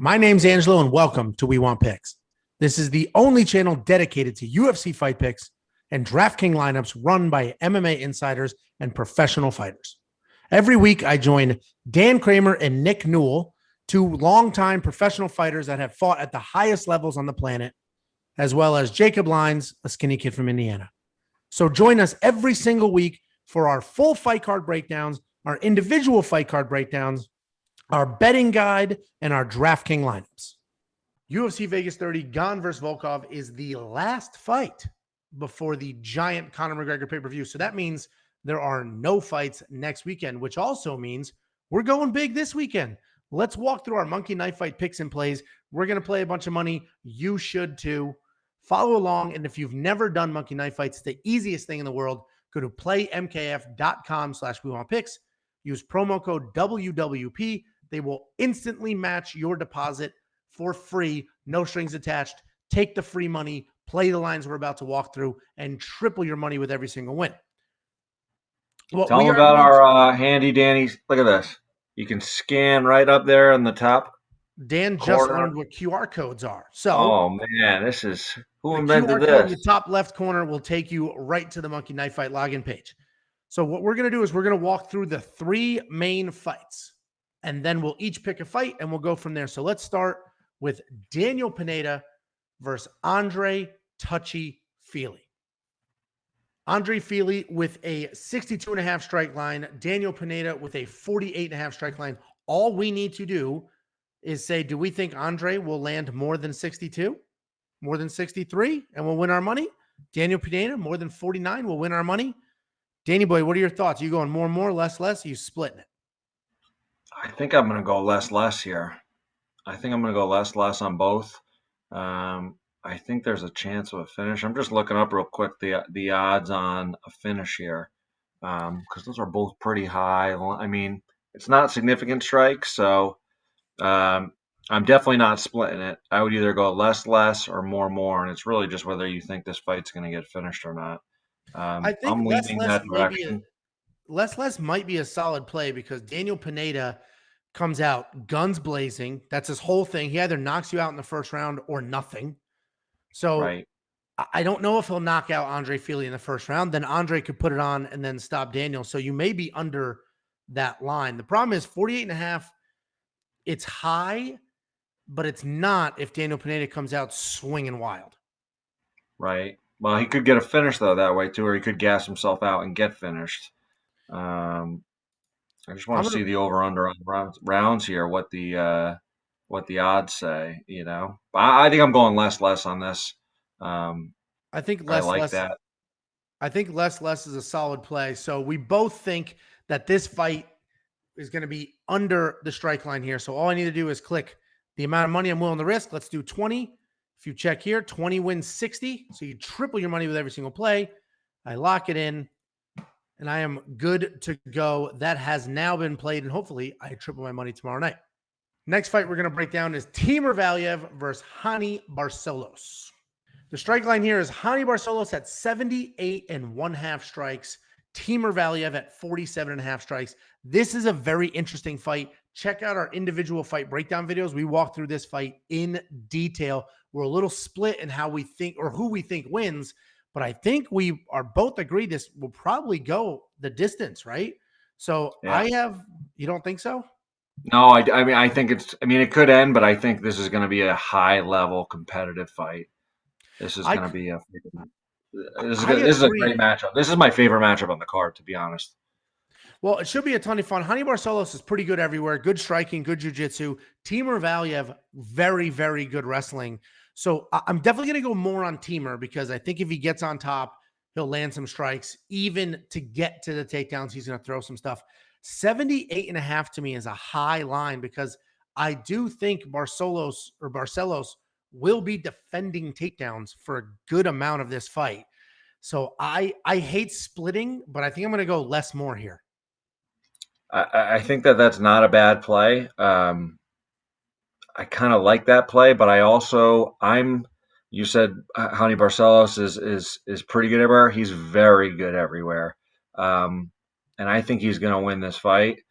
My name's Angelo, and welcome to We Want Picks. This is the only channel dedicated to UFC fight picks and DraftKings lineups run by MMA insiders and professional fighters. Every week, I join Dan Kramer and Nick Newell, two longtime professional fighters that have fought at the highest levels on the planet, as well as Jacob Lyons, a skinny kid from Indiana. So join us every single week for our full fight card breakdowns, our individual fight card breakdowns, our betting guide, and our DraftKings lineups. UFC Vegas 30, Gane versus Volkov is the last fight before the giant Conor McGregor pay-per-view. So that means there are no fights next weekend, which also means we're going big this weekend. Let's walk through our Monkey Knife Fight picks and plays. We're going to play a bunch of money. You should too. Follow along. And if you've never done Monkey Knife Fights, it's the easiest thing in the world. Go to playmkf.com/wewantpicks. Use promo code WWP. They will instantly match your deposit for free, no strings attached. Take the free money, play the lines we're about to walk through, and triple your money with every single win. Well, tell them about our handy danny. Look at this. You can scan right up there in the top. Dan just learned what QR codes are. So, oh man, this is who invented this? QR code in the top left corner will take you right to the Monkey Knife Fight login page. So what we're going to do is we're going to walk through the three main fights, and then we'll each pick a fight, and we'll go from there. So let's start with Daniel Pineda versus Andre Touchy Fili. Andre Fili with a 62.5 strike line. Daniel Pineda with a 48.5 strike line. All we need to do is say, do we think Andre will land more than 62? More than 63? And we'll win our money? Daniel Pineda, more than 49, will win our money? Danny boy, what are your thoughts? Are you going more, less? Are you splitting it? I think I'm going to go less here. I think I'm going to go less on both. I think there's a chance of a finish. I'm just looking up real quick the odds on a finish here because those are both pretty high. I mean, it's not significant strikes, so I'm definitely not splitting it. I would either go less or more, and it's really just whether you think this fight's going to get finished or not. I think I'm leaning that direction. Less might be a solid play because Daniel Pineda comes out guns blazing. That's his whole thing. He either knocks you out in the first round or nothing. So right. I don't know if he'll knock out Andre Fili in the first round. Then Andre could put it on and then stop Daniel. So you may be under that line. The problem is 48.5. It's high, but it's not if Daniel Pineda comes out swinging wild. Right. Well, he could get a finish, though, that way, too, or he could gas himself out and get finished. I just want to see the over-under on rounds here, what the odds say, you know. I think I'm going less on this. I think less. That. I think less is a solid play. So we both think that this fight is going to be under the strike line here. So all I need to do is click the amount of money I'm willing to risk. Let's do 20. If you check here, 20 wins 60. So you triple your money with every single play. I lock it in, and I am good to go. That has now been played, and hopefully I triple my money tomorrow night. Next fight we're going to break down is Timur Valiev versus Hani Barcelos. The strike line here is Hani Barcelos at 78.5 strikes. Timur Valiev at 47.5 strikes. This is a very interesting fight. Check out our individual fight breakdown videos. We walk through this fight in detail. We're a little split in how we think or who we think wins, but I think we are both agreed this will probably go the distance, right? So yeah. You don't think so? No, I mean, I think it could end, but I think this is going to be a high level competitive fight. This is going to be this is a great matchup. This is my favorite matchup on the card, to be honest. Well, it should be a ton of fun. Hani Barcelos is pretty good everywhere. Good striking, good jiu-jitsu. Timur Valiev, very, very good wrestling. So I'm definitely going to go more on Timur because I think if he gets on top, he'll land some strikes. Even to get to the takedowns, he's going to throw some stuff. 78.5 to me is a high line because I do think Barcelos will be defending takedowns for a good amount of this fight. So I hate splitting, but I think I'm going to go less more here. I think that's not a bad play. I kind of like that play, but you said Hani Barcelos is pretty good everywhere. He's very good everywhere. And I think he's going to win this fight.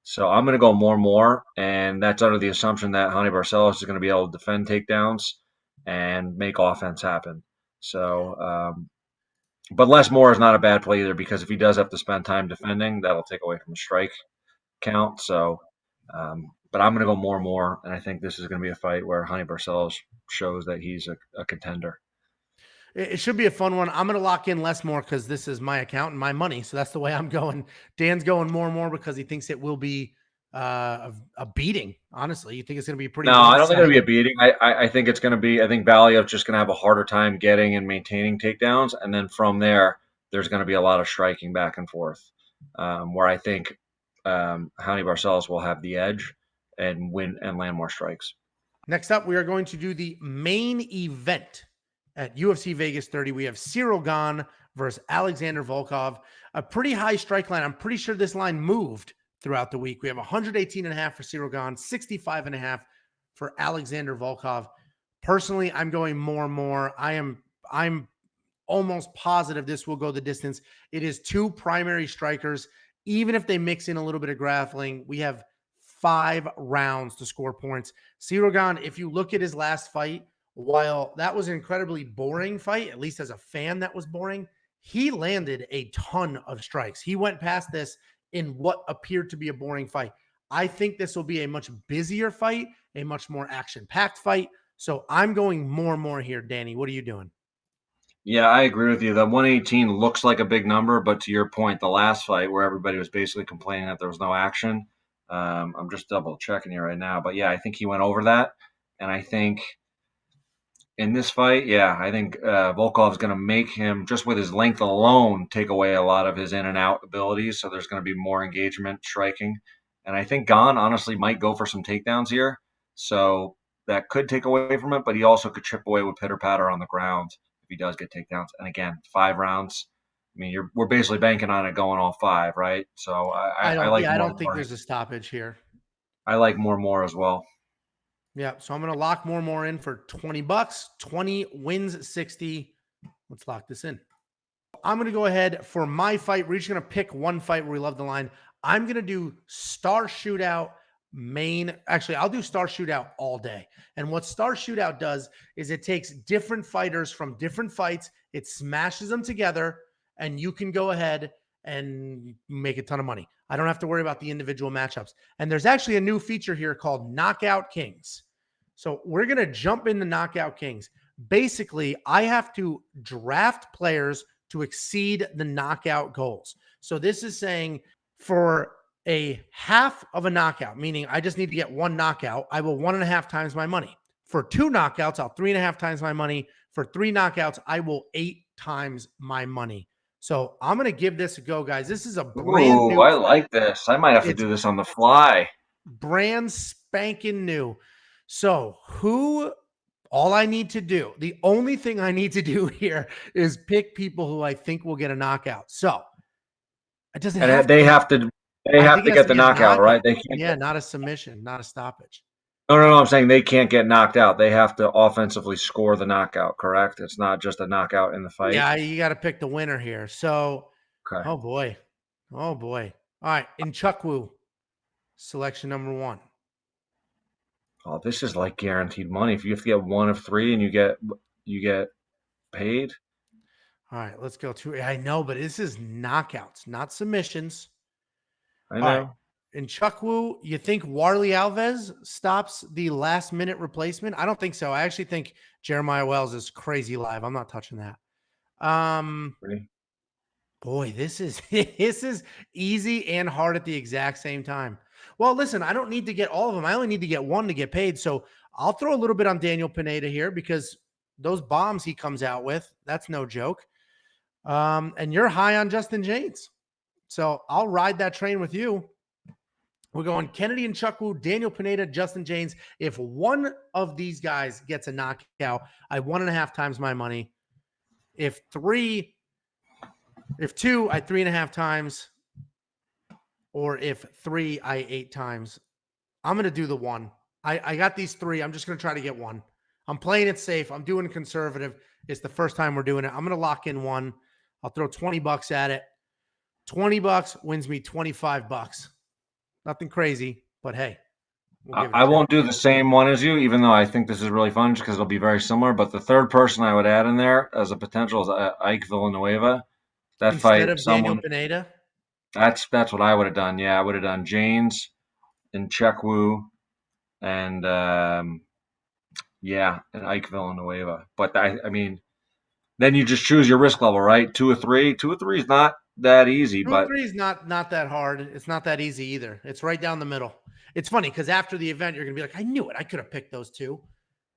So I'm going to go more, and that's under the assumption that Honey Barcelos is going to be able to defend takedowns and make offense happen. So, but less more is not a bad play either, because if he does have to spend time defending, that'll take away from the strike count. So, but I'm going to go more, and I think this is going to be a fight where Honey Barcelos shows that he's a contender. It should be a fun one. I'm going to lock in less more because this is my account and my money. So that's the way I'm going. Dan's going more because he thinks it will be a beating. Honestly, you think it's going to be pretty No, I don't think it'll be a one-sided? beating. I think it's going to be. I think Valiev's just going to have a harder time getting and maintaining takedowns, and then from there, there's going to be a lot of striking back and forth, where I think Honey Barcelos will have the edge and win and land more strikes. Next up, we are going to do the main event at UFC Vegas 30. We have Cyril Gane versus Alexander Volkov. A pretty high strike line. I'm pretty sure this line moved throughout the week. We have 118.5 for Cyril Gane, 65.5 for Alexander Volkov. Personally, I'm going more. I'm almost positive this will go the distance. It is two primary strikers. Even if they mix in a little bit of grappling, we have 5 rounds to score points. Cyril Gane, if you look at his last fight, while that was an incredibly boring fight, at least as a fan that was boring, he landed a ton of strikes. He went past this in what appeared to be a boring fight. I think this will be a much busier fight, a much more action-packed fight. So I'm going more here. Danny, what are you doing? Yeah, I agree with you. The 118 looks like a big number, but to your point, the last fight where everybody was basically complaining that there was no action, I'm just double checking here right now. But yeah, I think he went over that, and I think in this fight, yeah, I think Volkov's going to make him, just with his length alone, take away a lot of his in and out abilities. So there's going to be more engagement striking. And I think Gane honestly might go for some takedowns here. So that could take away from it, but he also could chip away with pitter patter on the ground if he does get takedowns. And again, 5 rounds. I mean, we're basically banking on it going all 5, right? So I like I more don't think there's a stoppage here. I like more as well. Yeah, so I'm going to lock more in for $20. 20 wins 60. Let's lock this in. I'm going to go ahead for my fight. We're just going to pick one fight where we love the line. I'm going to do Star Shootout main. Actually, I'll do Star Shootout all day. And what Star Shootout does is it takes different fighters from different fights, it smashes them together, and you can go ahead and make a ton of money. I don't have to worry about the individual matchups. And there's actually a new feature here called Knockout Kings. So we're going to jump into Knockout Kings. Basically, I have to draft players to exceed the knockout goals. So this is saying for a half of a knockout, meaning I just need to get 1 knockout, I will 1.5 times my money. For 2 knockouts, I'll 3.5 times my money. For 3 knockouts, I will 8 times my money. So I'm going to give this a go, guys. This is a brand Ooh, new. I like this. I might have to do this on the fly. Brand spanking new. So all I need to do, the only thing I need to do here is pick people who I think will get a knockout. So it doesn't And have they to. have to I think it has get to the be a knockout, right? knockout. They can't Yeah, get, not a submission, not a stoppage. no. I'm saying they can't get knocked out. They have to offensively score the knockout, correct? It's not just a knockout in the fight. Yeah, you got to pick the winner here. So, Okay. oh boy. Oh boy. All right. In Chukwu, selection number 1. Oh, this is like guaranteed money. If you have to get 1 of 3 and you get paid. All right, let's go to. I know, but this is knockouts, not submissions. I All right. know. In Chukwu, you think Warley Alves stops the last minute replacement? I don't think so. I actually think Jeremiah Wells is crazy live. I'm not touching that. Really? Boy, this is this is easy and hard at the exact same time. Well, listen, I don't need to get all of them. I only need to get 1 to get paid. So I'll throw a little bit on Daniel Pineda here because those bombs he comes out with, that's no joke. And you're high on Justin James. So I'll ride that train with you. We're going Kennedy and Chukwu, Daniel Pineda, Justin James. If one of these guys gets a knockout, I 1.5 times my money. If 2, I 3.5 times. Or if 3, I 8 times. I'm going to do the 1. I got these 3. I'm just going to try to get 1. I'm playing it safe. I'm doing conservative. It's the first time we're doing it. I'm going to lock in 1. I'll throw $20 at it. $20 wins me $25. Nothing crazy, but hey, we'll give it a I shot. won't do the same one as you, even though I think this is really fun because it'll be very similar. But the third person I would add in there as a potential is Ike Villanueva. That Instead fight, of Daniel someone Pineda. that's what I would have done. Yeah, I would have done James and Chekwu and yeah, and Ike Villanueva. But I mean, then you just choose your risk level, right? 2 or 3. 2 or 3 is not that easy, Two or but three is not that hard. It's not that easy either. It's right down the middle. It's funny because after the event, you're gonna be like, I knew it. I could have picked those two.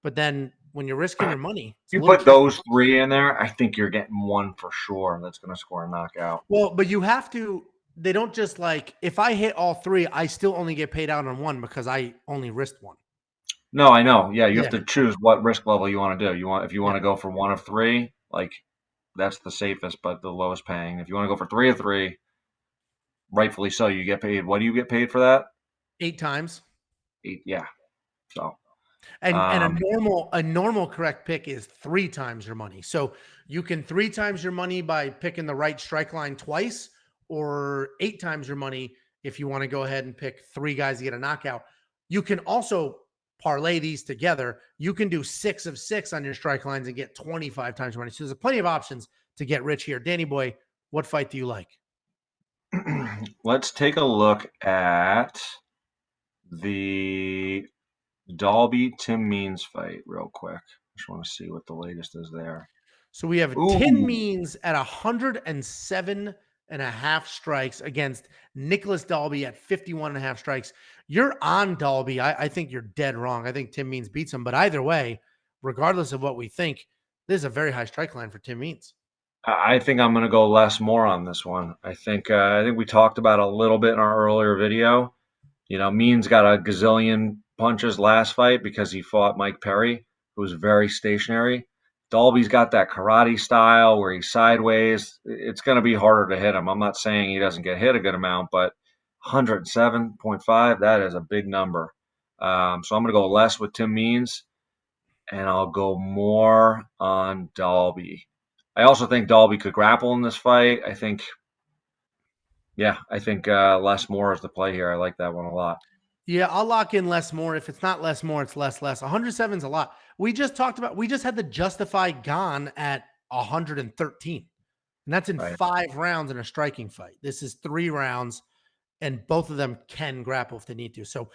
But then when you're risking your money, it's a you little put tricky. those 3 in there, I think you're getting one for sure that's going to score a knockout. Well, but you have to. They don't just like if I hit all three, I still only get paid out on one because I only risked one. No, I know. Yeah, you have Yeah, to choose what risk level you want to do. If you want yeah. to go for 1 of 3, like that's the safest but the lowest paying. If you want to go for 3 of 3, rightfully so, you get paid. What do you get paid for that? 8 times. 8. Yeah. So, And um, a normal correct pick is 3 times your money. So you can 3 times your money by picking the right strike line twice, or 8 times your money if you want to go ahead and pick 3 guys to get a knockout. You can also parlay these together. You can do 6 of 6 on your strike lines and get 25 times your money. So there's plenty of options to get rich here. Danny boy, what fight do you like? let's take a look at the Dalby Tim Means fight real quick. Just want to see what the latest is there. So we have Tim Ooh, Means at 107.5 strikes against Nicholas Dalby at 51.5 strikes. You're on Dalby. I think you're dead wrong. I think Tim Means beats him. But either way, regardless of what we think, this is a very high strike line for Tim Means. I think I'm going to go less more on this one. I think we talked about it a little bit in our earlier video. Means got a gazillion punches last fight because he fought Mike Perry, who was very stationary. Dalby's got that karate style where he's sideways. It's going to be harder to hit him. I'm not saying he doesn't get hit a good amount, but 107.5, that is a big number. So I'm going to go less with Tim Means, and I'll go more on Dalby. I also think Dalby could grapple in this fight. I think less more is the play here. I like that one a lot. Yeah, I'll lock in less more. If it's not less more, it's less. 107 is a lot. We just had the justify Gane at 113. And that's in Right. 5 rounds in a striking fight. This is 3 rounds, and both of them can grapple if they need to. So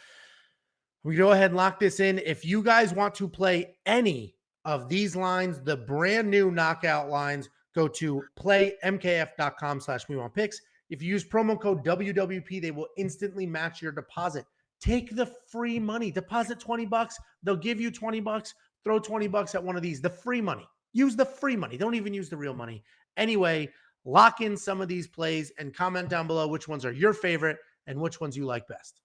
we go ahead and lock this in. If you guys want to play any of these lines, the brand new knockout lines, go to playmkf.com/WeWantPicks. If you use promo code WWP, they will instantly match your deposit. Take the free money. Deposit $20. They'll give you $20. Throw $20 at one of these. The free money. Use the free money. Don't even use the real money. Anyway, lock in some of these plays and comment down below which ones are your favorite and which ones you like best.